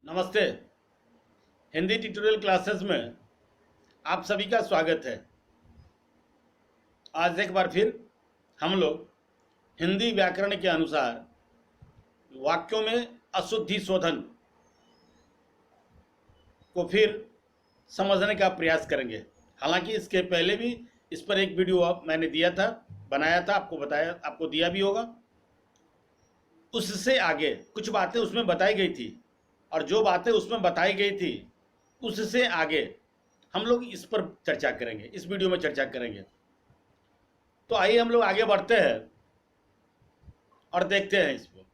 नमस्ते। Hindi tutorial classes में आप सभी का स्वागत है। आज एक बार फिर हम लोग हिंदी व्याकरण के अनुसार वाक्यों में अशुद्धि शोधन को फिर समझने का प्रयास करेंगे। हालांकि इसके पहले भी इस पर एक वीडियो मैंने दिया था, बनाया था, आपको बताया, आपको दिया भी होगा। उससे आगे कुछ बातें उसमें बताई गई थी और जो बातें उसमें बताई गई थी उससे आगे हम लोग इस पर चर्चा करेंगे, इस वीडियो में चर्चा करेंगे। तो आइए हम लोग आगे बढ़ते हैं और देखते हैं इसको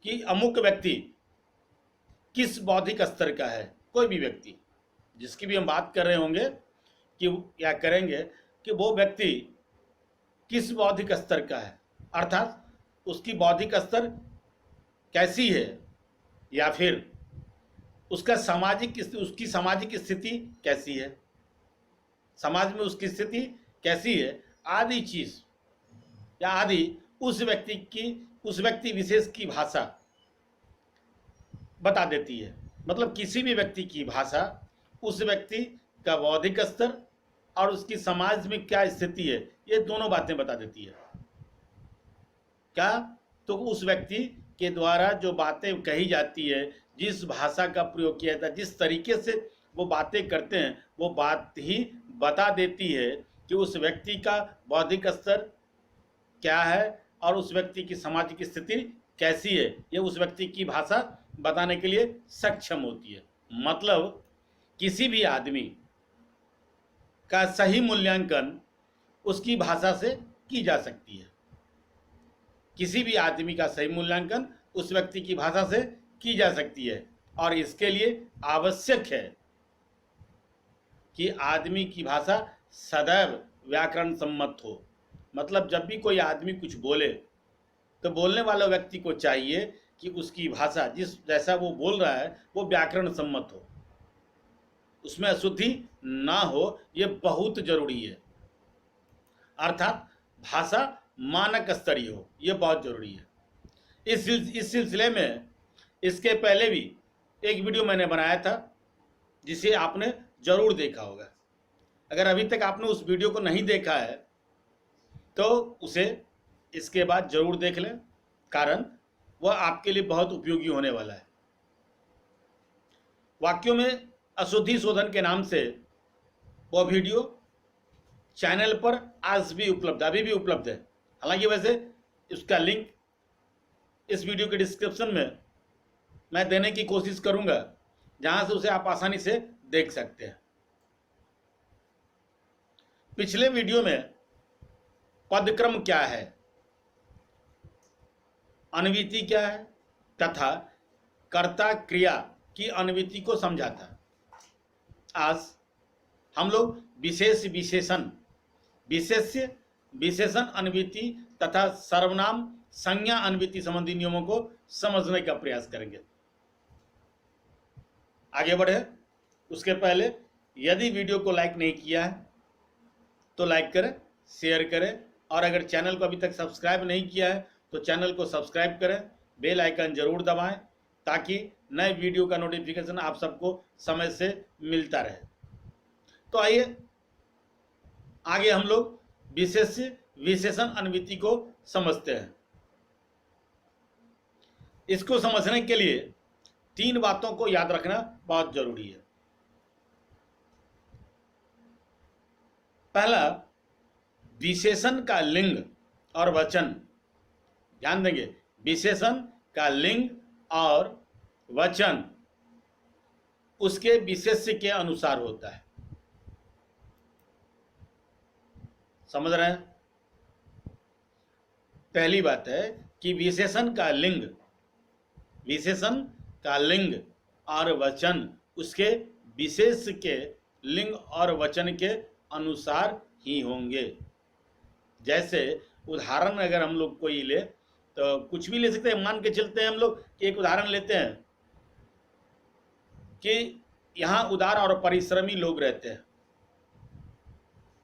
कि अमुक व्यक्ति किस बौद्धिक स्तर का है। कोई भी व्यक्ति जिसकी भी हम बात कर रहे होंगे कि या करेंगे कि वो व्यक्ति किस बौद्धिक स्तर का है, अर्थात उसकी बौद्धिक स्तर कैसी है या फिर उसकी सामाजिक स्थिति कैसी है, समाज में उसकी स्थिति कैसी है, आदि चीज या आदि उस व्यक्ति विशेष की भाषा बता देती है। मतलब किसी भी व्यक्ति की भाषा उस व्यक्ति का बौद्धिक स्तर और उसकी समाज में क्या स्थिति है, ये दोनों बातें बता देती है। क्या? तो उस व्यक्ति के द्वारा जो बातें कही जाती है, जिस भाषा का प्रयोग किया जाता है, जिस तरीके से वो बातें करते हैं, वो बात ही बता देती है कि उस व्यक्ति का बौद्धिक स्तर क्या है और उस व्यक्ति की सामाजिक स्थिति कैसी है। ये उस व्यक्ति की भाषा बताने के लिए सक्षम होती है। मतलब किसी भी आदमी का सही मूल्यांकन उसकी भाषा से की जा सकती है। किसी भी आदमी का सही मूल्यांकन उस व्यक्ति की भाषा से की जा सकती है और इसके लिए आवश्यक है कि आदमी की भाषा सदैव व्याकरण सम्मत हो। मतलब जब भी कोई आदमी कुछ बोले तो बोलने वाले व्यक्ति को चाहिए कि उसकी भाषा जैसा वो बोल रहा है वो व्याकरण सम्मत हो, उसमें अशुद्धि ना हो। ये बहुत जरूरी है। अर्थात भाषा मानक स्तरीय हो, ये बहुत जरूरी है। इस सिलसिले में इसके पहले भी एक वीडियो मैंने बनाया था जिसे आपने जरूर देखा होगा। अगर अभी तक आपने उस वीडियो को नहीं देखा है तो उसे इसके बाद जरूर देख लें, कारण वह आपके लिए बहुत उपयोगी होने वाला है। वाक्यों में अशुद्धि शोधन के नाम से वह वीडियो चैनल पर आज भी उपलब्ध, अभी भी उपलब्ध है। हालांकि वैसे इसका लिंक इस वीडियो के डिस्क्रिप्शन में मैं देने की कोशिश करूंगा, जहां से उसे आप आसानी से देख सकते हैं। पिछले वीडियो में पदक्रम क्या है, अन्विति क्या है तथा कर्ता क्रिया की अन्विति को समझा था। आज हम लोग विशेष्य विशेषण अन्विति तथा सर्वनाम संज्ञा अन्विति संबंधी नियमों को समझने का प्रयास करेंगे। आगे बढ़े उसके पहले यदि वीडियो को लाइक नहीं किया है तो लाइक करें, शेयर करें और अगर चैनल को अभी तक सब्सक्राइब नहीं किया है तो चैनल को सब्सक्राइब करें, बेल आइकन जरूर दबाएं ताकि नए वीडियो का नोटिफिकेशन आप सबको समय से मिलता रहे। तो आइए आगे हम लोग विशेष्य विशेषण अन्विति को समझते हैं। इसको समझने के लिए 3 बातों को याद रखना बहुत जरूरी है। पहला, विशेषण का लिंग और वचन। ध्यान देंगे, विशेषण का लिंग और वचन उसके विशेष्य के अनुसार होता है। समझ रहे हैं? पहली बात है कि विशेषण का लिंग और वचन उसके विशेष के लिंग और वचन के अनुसार ही होंगे। जैसे उदाहरण अगर हम लोग कोई ले तो कुछ भी ले सकते हैं। मान के चलते हैं हम लोग कि एक उदाहरण लेते हैं कि यहाँ उदार और परिश्रमी लोग रहते हैं।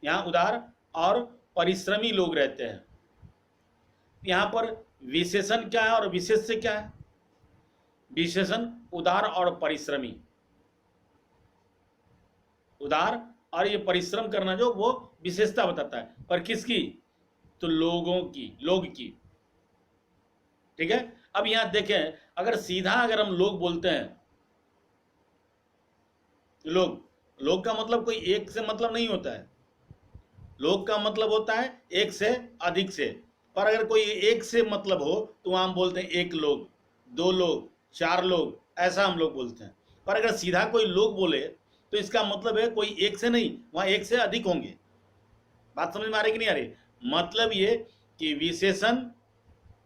यहाँ उदार और परिश्रमी लोग रहते हैं। यहाँ पर विशेषण क्या है और विशेष्य क्या है? विशेषण उदार और परिश्रमी। उदार और ये परिश्रम करना जो वो विशेषता बताता है, पर किसकी? तो लोगों की, लोग की। ठीक है। अब यहां देखें, अगर सीधा अगर हम लोग बोलते हैं, लोग, लोग का मतलब कोई एक से मतलब नहीं होता है। लोग का मतलब होता है एक से, अधिक से। पर अगर कोई एक से मतलब हो तो वहां हम बोलते हैं एक लोग, दो लोग, चार लोग, ऐसा हम लोग बोलते हैं। पर अगर सीधा कोई लोग बोले तो इसका मतलब है कोई एक से नहीं, वहां एक से अधिक होंगे। बात समझ में आ रही कि नहीं आ रही? मतलब ये कि विशेषण,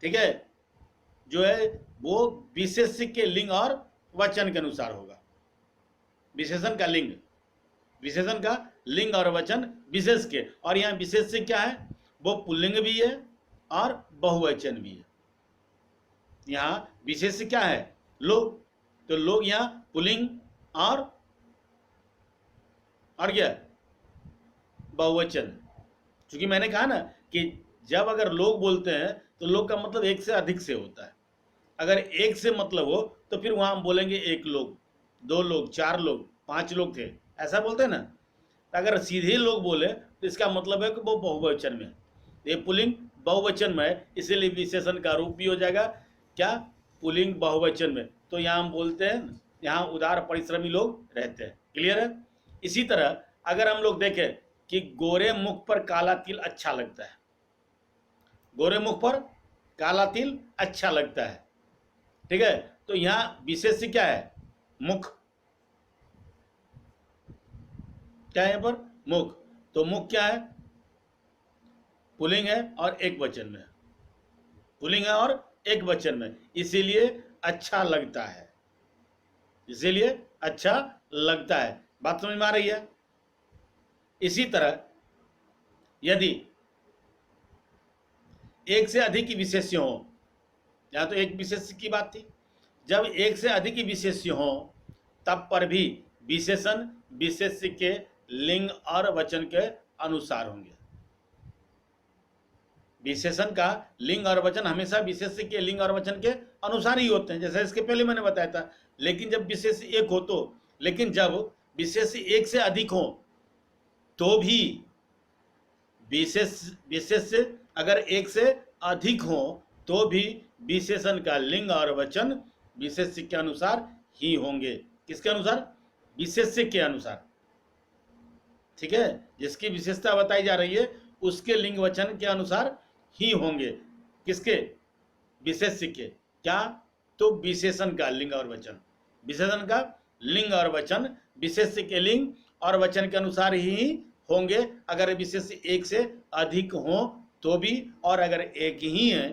ठीक है, जो है वो विशेष्य के लिंग और वचन के अनुसार होगा। विशेषण का लिंग, विशेषण का लिंग और वचन विशेष के, और यहाँ विशेष से क्या है? वो पुल्लिंग भी है और बहुवचन भी है। यहाँ विशेष क्या है? लोग। तो लोग यहाँ पुल्लिंग और क्या? बहुवचन। क्योंकि मैंने कहा ना कि जब अगर लोग बोलते हैं तो लोग का मतलब एक से अधिक से होता है। अगर एक से मतलब हो तो फिर वहां हम बोलेंगे एक लोग, दो लोग, चार लोग, पांच लोग थे, ऐसा बोलते हैं ना। अगर सीधे लोग बोले तो इसका मतलब है कि वो बहुवचन में, ये पुल्लिंग बहुवचन में है, इसीलिए विशेषण का रूप भी हो जाएगा क्या? पुल्लिंग बहुवचन में। तो यहाँ हम बोलते हैं यहाँ उदार परिश्रमी लोग रहते हैं। क्लियर है? इसी तरह अगर हम लोग देखें कि गोरे मुख पर काला तिल अच्छा लगता है, गोरे मुख पर काला तिल अच्छा लगता है, ठीक है, तो यहाँ विशेष क्या है? मुख। क्या है यहाँ पर? मुख। तो मुख क्या है? पुल्लिंग है और एक वचन में, पुल्लिंग है और एक वचन में, इसीलिए अच्छा लगता है, इसीलिए अच्छा लगता है। बात समझ में आ रही है? इसी तरह यदि एक से अधिक की विशेष्य हो, यहां तो एक विशेष्य की बात थी, जब एक से अधिक की विशेष्य हो तब पर भी विशेषण विशेष्य के लिंग और वचन के अनुसार होंगे। विशेषण का लिंग और वचन हमेशा विशेष्य के लिंग और वचन के अनुसार ही होते हैं, जैसे इसके पहले मैंने बताया था। लेकिन जब विशेष्य एक हो तो, लेकिन जब विशेष्य एक से अधिक हो तो भी विशेष्य अगर एक से अधिक हो तो भी विशेषण का लिंग और वचन विशेष्य के अनुसार ही होंगे। किसके अनुसार? विशेष्य के अनुसार। ठीक है, जिसकी विशेषता बताई जा रही है उसके लिंग वचन के अनुसार ही होंगे। किसके? विशेष्य के। क्या? तो विशेषण का लिंग और वचन, विशेषण का लिंग और वचन विशेष्य के लिंग और वचन के अनुसार ही होंगे। अगर विशेष्य एक से अधिक हो तो भी, और अगर एक ही है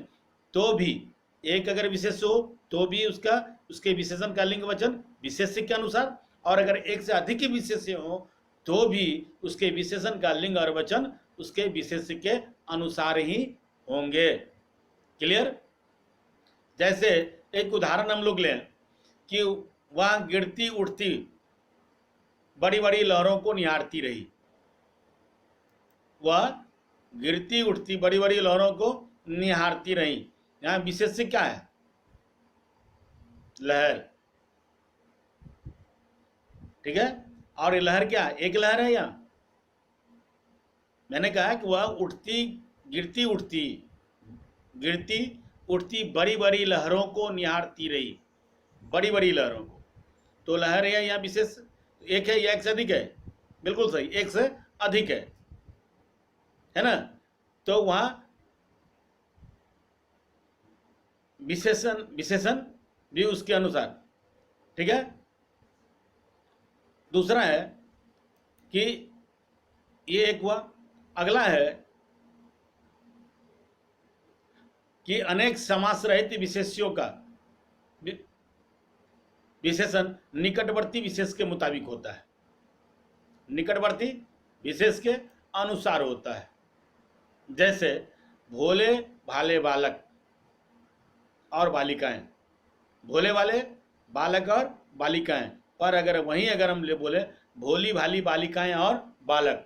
तो भी, एक अगर विशेष्य हो तो भी उसके विशेषण का लिंग वचन विशेष्य के अनुसार, और अगर एक से अधिक ही विशेष्य हो तो भी उसके विशेषण का लिंग और वचन उसके विशेष्य के अनुसार ही होंगे। क्लियर? जैसे एक उदाहरण हम लोग लें कि वह गिरती उठती बड़ी बड़ी लहरों को निहारती रही, वह गिरती उठती बड़ी बड़ी लहरों को निहारती रही। यहां विशेष्य क्या है? लहर। ठीक है, और ये लहर क्या है? एक लहर है। यहां मैंने कहा कि वह उठती गिरती उठती बड़ी बड़ी लहरों को निहारती रही, बड़ी बड़ी लहरों को। तो लहर है यहाँ विशेष एक है या एक से अधिक है? बिल्कुल सही, एक से अधिक है ना। तो वहां विशेषण भी उसके अनुसार। ठीक है, दूसरा है कि ये एक हुआ। अगला है कि अनेक समास रहित विशेष्यों का विशेषण निकटवर्ती विशेष के मुताबिक होता है, निकटवर्ती विशेष के अनुसार होता है। जैसे भोले भाले बालक और बालिकाएं, भोले वाले बालक और बालिकाएं। पर अगर वहीं अगर हम ले बोले भोली भाली बालिकाएं और बालक,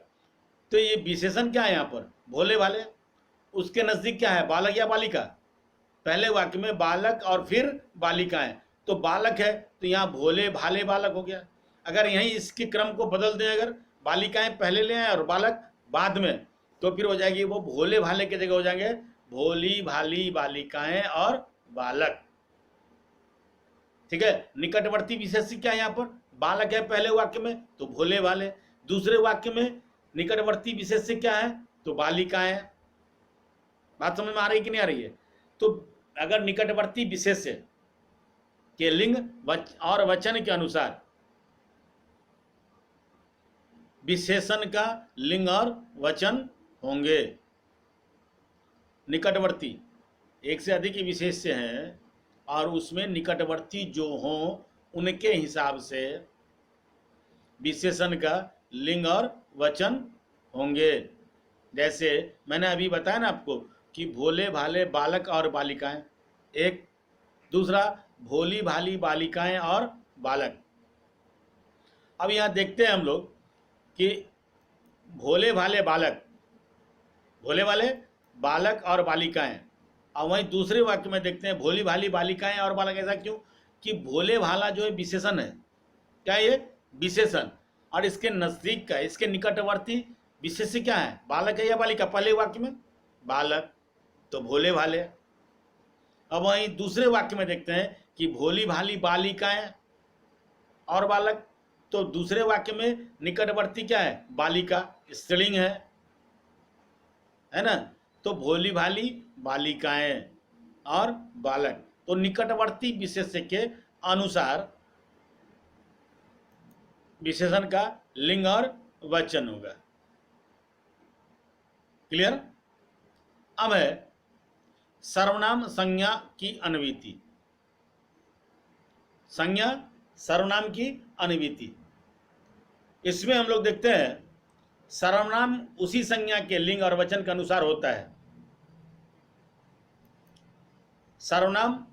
तो ये विशेषण क्या है यहाँ पर? भोले भाले। उसके नजदीक क्या है? बालक या बालिका? पहले वाक्य में बालक और फिर बालिकाएं, तो बालक है तो यहाँ भोले भाले बालक हो गया। अगर यहीं इसके क्रम को बदल दें, अगर बालिकाएं पहले ले आए और बालक बाद में, तो फिर हो जाएगी वो भोले भाले की जगह हो जाएंगे भोली भाली बालिकाएं और बालक। ठीक है। निकटवर्ती विशेष्य क्या है यहाँ पर? बालक है पहले वाक्य में तो भोले भाले, दूसरे वाक्य में निकटवर्ती विशेष्य क्या है? तो बालिकाएं। बात समझ में आ रही कि नहीं आ रही है? तो अगर निकटवर्ती विशेष्य के लिंग और वचन के अनुसार विशेषण का लिंग और वचन होंगे। निकटवर्ती एक से अधिक विशेष्य हैं और उसमें निकटवर्ती जो हों उनके हिसाब से विशेषण का लिंग और वचन होंगे। जैसे मैंने अभी बताया ना आपको कि भोले भाले बालक और बालिकाएं एक, दूसरा भोली भाली बालिकाएं और बालक। अब यहाँ देखते हैं हम लोग कि भोले भाले बालक, भोले वाले बालक और बालिकाएं, और वहीं दूसरे वाक्य में देखते हैं भोली भाली बालिकाएं और बालक। ऐसा क्यों? कि भोले भाला जो है विशेषण है। क्या ये? विशेषण। और इसके नजदीक का, इसके निकटवर्ती विशेष्य क्या है? बालक है या बालिका? पहले वाक्य में बालक तो भोले भाले। अब वहीं दूसरे वाक्य में देखते हैं कि भोली भाली बालिकाएं और बालक, तो दूसरे वाक्य में निकटवर्ती क्या है? बालिका, स्त्रीलिंग है ना? तो भोली भाली बालिकाएं और बालक, तो निकटवर्ती विशेष्य के अनुसार विशेषण का लिंग और वचन होगा। क्लियर? अब है सर्वनाम संज्ञा की अन्विति। संज्ञा सर्वनाम की अन्विति, इसमें हम लोग देखते हैं सर्वनाम उसी संज्ञा के लिंग और वचन के अनुसार होता है। सर्वनाम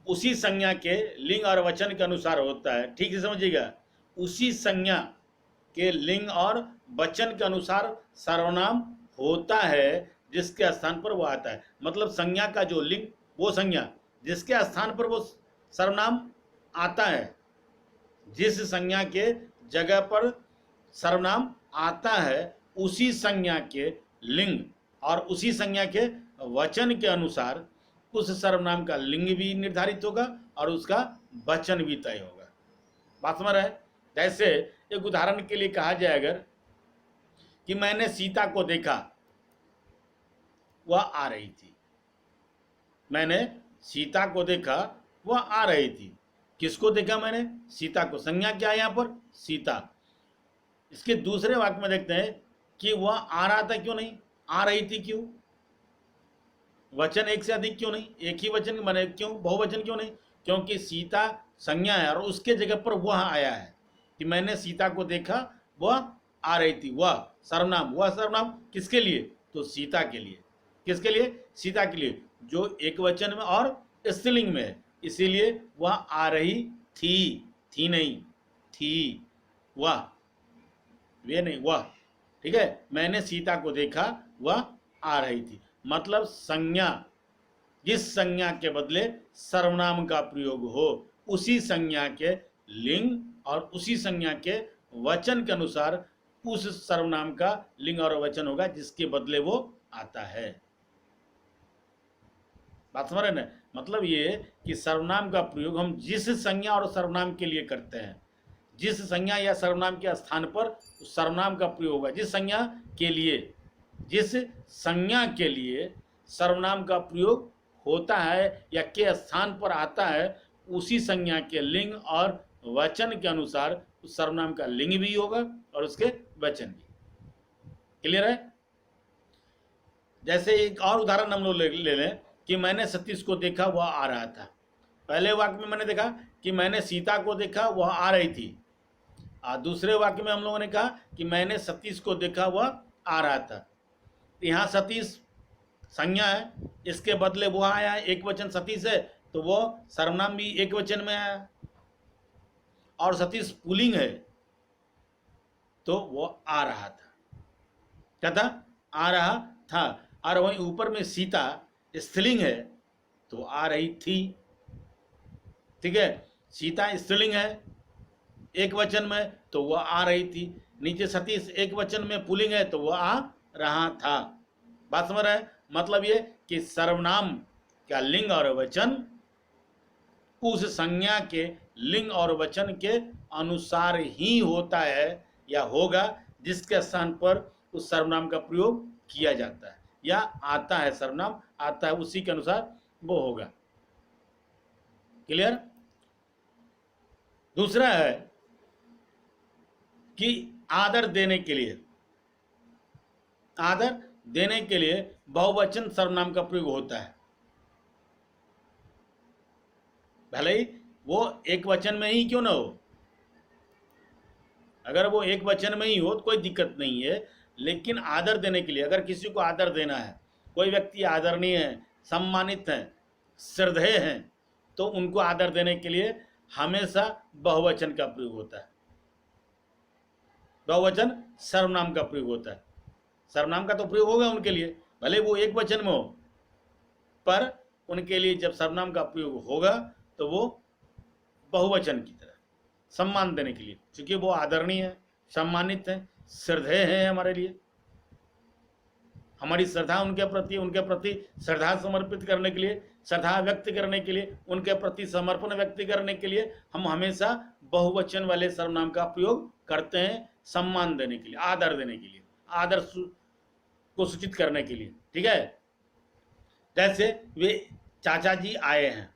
उसी संज्ञा के लिंग और वचन के अनुसार होता है। ठीक से समझिएगा, उसी संज्ञा के लिंग और वचन के अनुसार सर्वनाम होता है जिसके स्थान पर वो आता है। मतलब संज्ञा का जो लिंग, वो संज्ञा जिसके स्थान पर वो सर्वनाम आता है, जिस संज्ञा के जगह पर सर्वनाम आता है उसी संज्ञा के लिंग और उसी संज्ञा के वचन के अनुसार उस सर्वनाम का लिंग भी निर्धारित होगा और उसका वचन भी तय होगा। बात समझ रहा है? जैसे एक उदाहरण के लिए कहा जाए अगर कि मैंने सीता को देखा, वह आ रही थी। मैंने सीता को देखा, वह आ रही थी। किसको देखा मैंने? सीता को। संज्ञा क्या है यहाँ पर? सीता। इसके दूसरे वाक्य में देखते हैं कि वह आ रहा था, क्यों नहीं? आ रही थी क्यों? वचन एक से अधिक क्यों नहीं? एक ही वचन बने क्यों? बहुवचन क्यों नहीं? क्योंकि सीता संज्ञा है और उसके जगह पर वह आया है कि मैंने सीता को देखा, वह आ रही थी। वह सर्वनाम, वह सर्वनाम किसके लिए? तो सीता के लिए। किसके लिए? सीता के लिए, जो एक वचन में और स्त्रीलिंग में है, इसीलिए वह आ रही थी नहीं, थी, वह, वे नहीं, वह। ठीक है। मैंने सीता को देखा, वह आ रही थी। मतलब संज्ञा, जिस संज्ञा के बदले सर्वनाम का प्रयोग हो उसी संज्ञा के लिंग और उसी संज्ञा के वचन के अनुसार उस सर्वनाम का लिंग और वचन होगा जिसके बदले वो आता है। बात समझ रहे ना? मतलब ये कि सर्वनाम का प्रयोग हम जिस संज्ञा और सर्वनाम के लिए करते हैं, जिस संज्ञा या सर्वनाम के स्थान पर उस सर्वनाम का प्रयोग होगा, जिस संज्ञा के लिए, जिस संज्ञा के लिए सर्वनाम का प्रयोग होता है या के स्थान पर आता है उसी संज्ञा के लिंग और वचन के अनुसार उस सर्वनाम का लिंग भी होगा और उसके वचन भी। क्लियर है? जैसे एक और उदाहरण हम लोग ले लें कि मैंने सतीश को देखा, वह आ रहा था। पहले वाक्य में मैंने देखा कि मैंने सीता को देखा, वह आ रही थी। दूसरे वाक्य में हम लोगों ने कहा कि मैंने सतीश को देखा, वह आ रहा था। यहाँ सतीश संज्ञा है, इसके बदले वो आया है, एक वचन सतीश है तो वो सर्वनाम भी एक वचन में आया, और सतीश पुल्लिंग है तो वो आ रहा था। क्या था? आ रहा था। और वहीं ऊपर में सीता स्त्रीलिंग है तो आ रही थी। ठीक है। सीता स्त्रीलिंग है एक वचन में, तो वह आ रही थी। नीचे सतीश एक वचन में पुल्लिंग है, तो वह आ रहा था। बात समझ रहे हैं? मतलब ये कि सर्वनाम का लिंग और वचन उस संज्ञा के लिंग और वचन के अनुसार ही होता है या होगा जिसके स्थान पर उस सर्वनाम का प्रयोग किया जाता है या आता है, सर्वनाम आता है उसी के अनुसार वो होगा। क्लियर? दूसरा है कि आदर देने के लिए, आदर देने के लिए बहुवचन सर्वनाम का प्रयोग होता है। भले ही वो एक वचन में ही क्यों ना हो, अगर वो एक वचन में ही हो तो कोई दिक्कत नहीं है, लेकिन आदर देने के लिए, अगर किसी को आदर देना है, कोई व्यक्ति आदरणीय है, सम्मानित है, श्रद्धेय हैं, तो उनको आदर देने के लिए हमेशा बहुवचन का प्रयोग होता है, बहुवचन सर्वनाम का प्रयोग होता है। सर्वनाम का तो प्रयोग होगा उनके लिए, भले वो एक वचन में हो, पर उनके लिए जब सर्वनाम का प्रयोग होगा तो वो बहुवचन की तरह सम्मान देने के लिए, क्योंकि वो आदरणीय है, सम्मानित है, श्रद्धेय है, हमारे लिए हमारी श्रद्धा उनके प्रति श्रद्धा समर्पित करने के लिए, श्रद्धा व्यक्त करने के लिए, उनके प्रति समर्पण व्यक्त करने के लिए हम हमेशा बहुवचन वाले सर्वनाम का प्रयोग करते हैं, सम्मान देने के लिए, आदर देने के लिए, आदर को सूचित करने के लिए। ठीक है। जैसे वे चाचा जी आए हैं,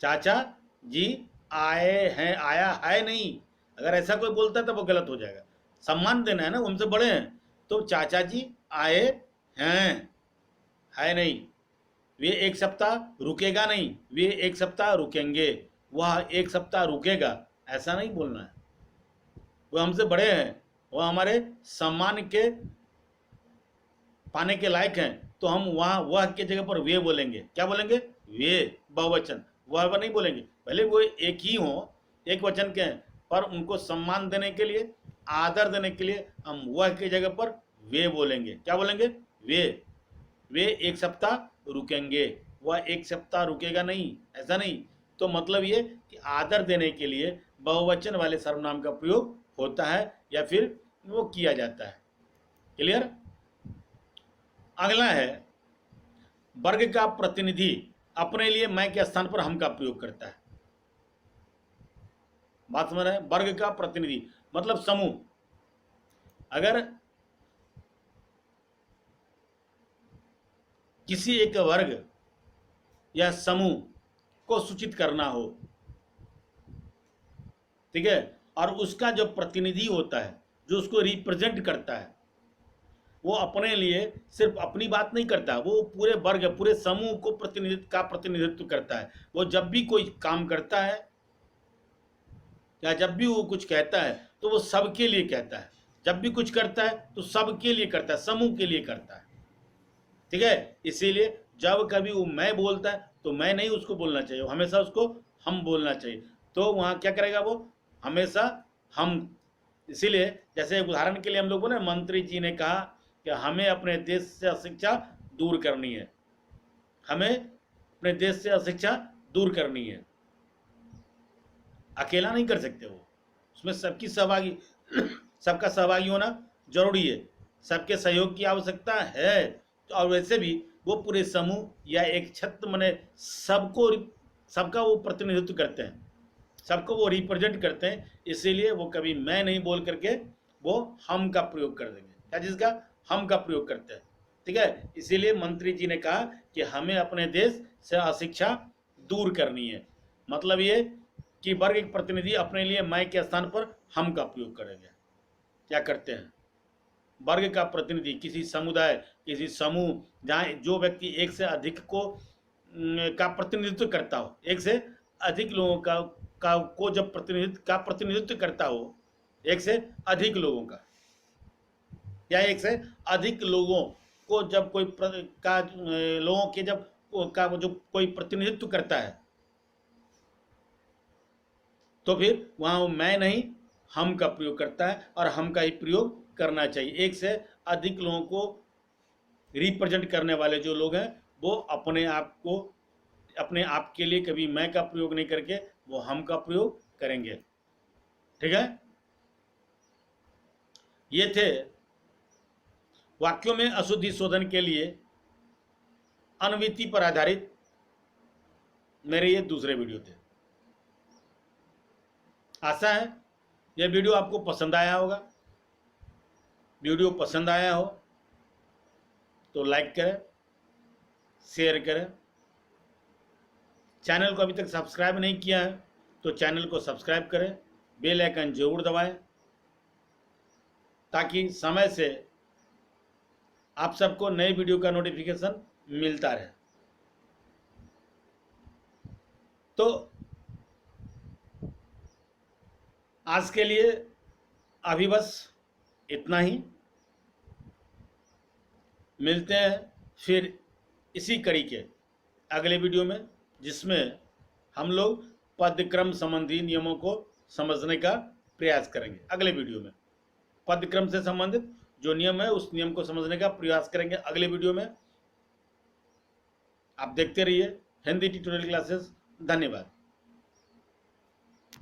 चाचा जी आए हैं, आया है नहीं, अगर ऐसा कोई बोलता है तो वो गलत हो जाएगा। सम्मान देना है ना, उनसे बड़े हैं, तो चाचा जी आए हैं, है नहीं। वे एक सप्ताह रुकेगा नहीं, वे एक सप्ताह रुकेंगे, वह एक सप्ताह रुकेगा, ऐसा नहीं बोलना है। वो हमसे बड़े हैं, वह हमारे सम्मान के पाने के लायक हैं, तो हम वहाँ वह के जगह पर वे बोलेंगे। क्या बोलेंगे? वे, बहुवचन, वह नहीं बोलेंगे। भले वो एक ही हो, एक वचन के हैं, पर उनको सम्मान देने के लिए, आदर देने के लिए हम वह की जगह पर वे बोलेंगे। क्या बोलेंगे? वे एक सप्ताह रुकेंगे, वह एक सप्ताह रुकेगा नहीं, ऐसा नहीं। तो मतलब ये कि आदर देने के लिए बहुवचन वाले सर्वनाम का प्रयोग होता है या फिर वो किया जाता है। क्लियर? अगला है वर्ग का प्रतिनिधि अपने लिए मैं के स्थान पर हम का प्रयोग करता है। बात समझ रहे हैं? वर्ग का प्रतिनिधि मतलब समूह। अगर किसी एक वर्ग या समूह को सूचित करना हो, ठीक है, और उसका जो प्रतिनिधि होता है, जो उसको रिप्रेजेंट करता है, वो अपने लिए सिर्फ अपनी बात नहीं करता, वो पूरे वर्ग, पूरे समूह को प्रतिनिधित्व करता है। वो जब भी कोई काम करता है या जब भी वो कुछ कहता है तो वो सबके लिए कहता है। जब भी कुछ करता है तो सबके लिए करता है, समूह के लिए करता है। ठीक है। इसीलिए जब कभी वो मैं बोलता है तो मैं नहीं उसको बोलना चाहिए, हमेशा उसको हम बोलना चाहिए। तो वहाँ क्या करेगा वो? हमेशा हम। इसीलिए जैसे उदाहरण के लिए हम लोग बोले, मंत्री जी ने कहा कि हमें अपने देश से अशिक्षा दूर करनी है, हमें अपने देश से अशिक्षा दूर करनी है। अकेला नहीं कर सकते वो, उसमें सबकी सहभागी सबका सहभागी होना जरूरी है, सबके सहयोग की आवश्यकता है। और वैसे भी वो पूरे समूह या एक छत्र मने सबका वो प्रतिनिधित्व करते हैं, सबको वो रिप्रेजेंट करते हैं। इसीलिए वो कभी मैं नहीं बोल करके वो हम का प्रयोग कर देंगे। क्या चीज़ का? हम का प्रयोग करते हैं। ठीक है। इसीलिए मंत्री जी ने कहा कि हमें अपने देश से अशिक्षा दूर करनी है। मतलब ये कि वर्ग एक प्रतिनिधि अपने लिए मैं के स्थान पर हम का प्रयोग करेंगे। क्या करते हैं? वर्ग का प्रतिनिधि किसी समुदाय, किसी समूह, जहाँ जो व्यक्ति एक से अधिक का प्रतिनिधित्व करता हो, एक से अधिक लोगों को जब प्रतिनिधित्व करता हो, एक से अधिक लोगों का या एक से अधिक लोगों को जब लोगों के जब जो कोई प्रतिनिधित्व करता है, तो फिर वहाँ मैं नहीं हम का प्रयोग करता है, और हम का ही प्रयोग करना चाहिए। एक से अधिक लोगों को रिप्रेजेंट करने वाले जो लोग हैं, वो अपने आप के लिए कभी मैं का प्रयोग नहीं करके वो हम का प्रयोग करेंगे। ठीक है, ये थे वाक्यों में अशुद्धि शोधन के लिए अनुवृत्ति पर आधारित मेरे ये दूसरे वीडियो थे। आशा है यह वीडियो आपको पसंद आया होगा। वीडियो पसंद आया हो तो लाइक करें, शेयर करें। चैनल को अभी तक सब्सक्राइब नहीं किया है तो चैनल को सब्सक्राइब करें, बेल आइकन जरूर दबाएं ताकि समय से आप सबको नए वीडियो का नोटिफिकेशन मिलता रहे। तो आज के लिए अभी बस इतना ही। मिलते हैं फिर इसी कड़ी के अगले वीडियो में, जिसमें हम लोग पदक्रम संबंधी नियमों को समझने का प्रयास करेंगे। अगले वीडियो में पदक्रम से संबंधित जो नियम है उस नियम को समझने का प्रयास करेंगे अगले वीडियो में। आप देखते रहिए हिंदी ट्यूटोरियल क्लासेस। धन्यवाद।